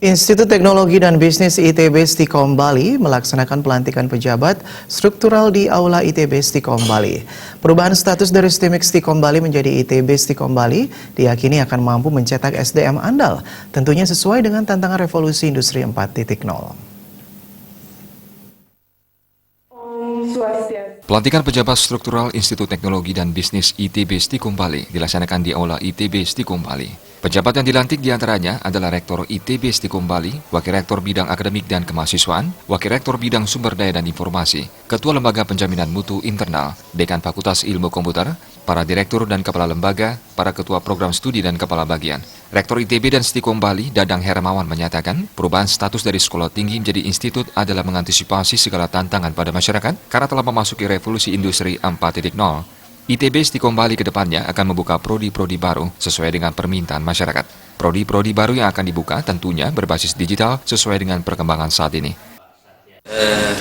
Institut Teknologi dan Bisnis ITB Stikom Bali melaksanakan pelantikan pejabat struktural di Aula ITB Stikom Bali. Perubahan status dari STIMIK Stikom Bali menjadi ITB Stikom Bali diyakini akan mampu mencetak SDM andal, tentunya sesuai dengan tantangan revolusi industri 4.0. Pelantikan pejabat struktural Institut Teknologi dan Bisnis ITB Stikom Bali dilaksanakan di Aula ITB Stikom Bali. Pejabat yang dilantik diantaranya adalah Rektor ITB Stikom Bali, Wakil Rektor Bidang Akademik dan Kemahasiswaan, Wakil Rektor Bidang Sumber Daya dan Informasi, Ketua Lembaga Penjaminan Mutu Internal, Dekan Fakultas Ilmu Komputer, para Direktur dan Kepala Lembaga, para Ketua Program Studi dan Kepala Bagian. Rektor ITB dan Stikom Bali, Dadang Hermawan menyatakan, perubahan status dari sekolah tinggi menjadi institut adalah mengantisipasi segala tantangan pada masyarakat karena telah memasuki revolusi industri 4.0. ITB Stikom Bali ke depannya akan membuka prodi-prodi baru sesuai dengan permintaan masyarakat. Prodi-prodi baru yang akan dibuka tentunya berbasis digital sesuai dengan perkembangan saat ini.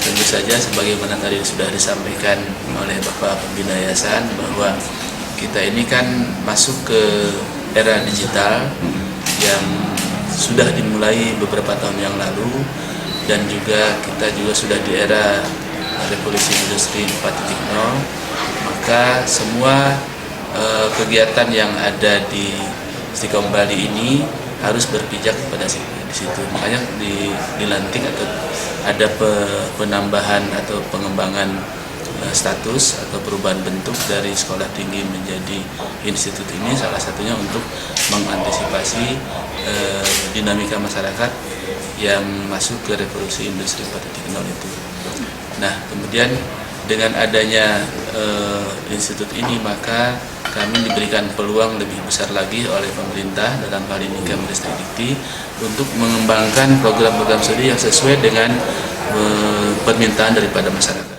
Tentu saja sebagaimana tadi sudah disampaikan oleh Bapak Pembina Yayasan bahwa kita ini kan masuk ke era digital yang sudah dimulai beberapa tahun yang lalu, dan juga kita juga sudah di era revolusi industri 4.0. Maka semua kegiatan yang ada di Stikom Bali ini harus berpijak kepada di situ. Makanya dilantik atau ada penambahan atau pengembangan status atau perubahan bentuk dari sekolah tinggi menjadi institut ini, salah satunya untuk mengantisipasi dinamika masyarakat yang masuk ke revolusi industri 4.0 itu. Nah, kemudian dengan adanya institut ini, maka kami diberikan peluang lebih besar lagi oleh pemerintah dalam hal ini Kemdikti untuk mengembangkan program-program studi yang sesuai dengan permintaan daripada masyarakat.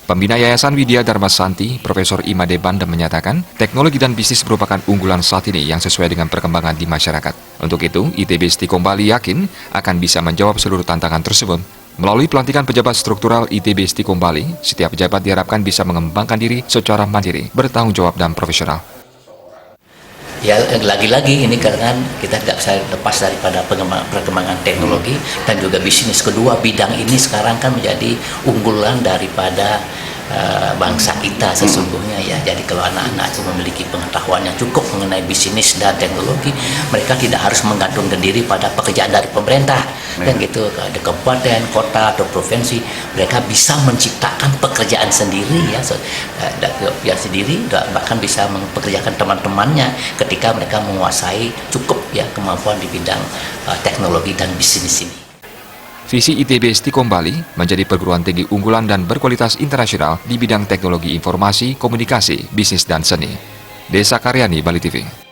Pembina Yayasan Widya Dharma Santi, Profesor Imade Bandem menyatakan, teknologi dan bisnis merupakan unggulan saat ini yang sesuai dengan perkembangan di masyarakat. Untuk itu, ITB Stikom Bali yakin akan bisa menjawab seluruh tantangan tersebut. Melalui pelantikan pejabat struktural ITB Stikom Bali, setiap pejabat diharapkan bisa mengembangkan diri secara mandiri, bertanggung jawab dan profesional. Ya, lagi-lagi ini karena kita tidak bisa lepas daripada perkembangan teknologi dan juga bisnis. Kedua bidang ini sekarang kan menjadi unggulan daripada bangsa kita sesungguhnya ya. Jadi kalau anak-anak itu memiliki pengetahuan yang cukup mengenai bisnis dan teknologi, mereka tidak harus menggantungkan diri pada pekerjaan dari pemerintah dan gitu, ada kabupaten, kota atau provinsi, mereka bisa menciptakan pekerjaan sendiri ya, sendiri, bahkan bisa mempekerjakan teman-temannya ketika mereka menguasai cukup ya kemampuan di bidang teknologi dan bisnis ini. Visi ITB Stikom Bali menjadi perguruan tinggi unggulan dan berkualitas internasional di bidang teknologi informasi, komunikasi, bisnis dan seni. Desa Karyani, Bali TV.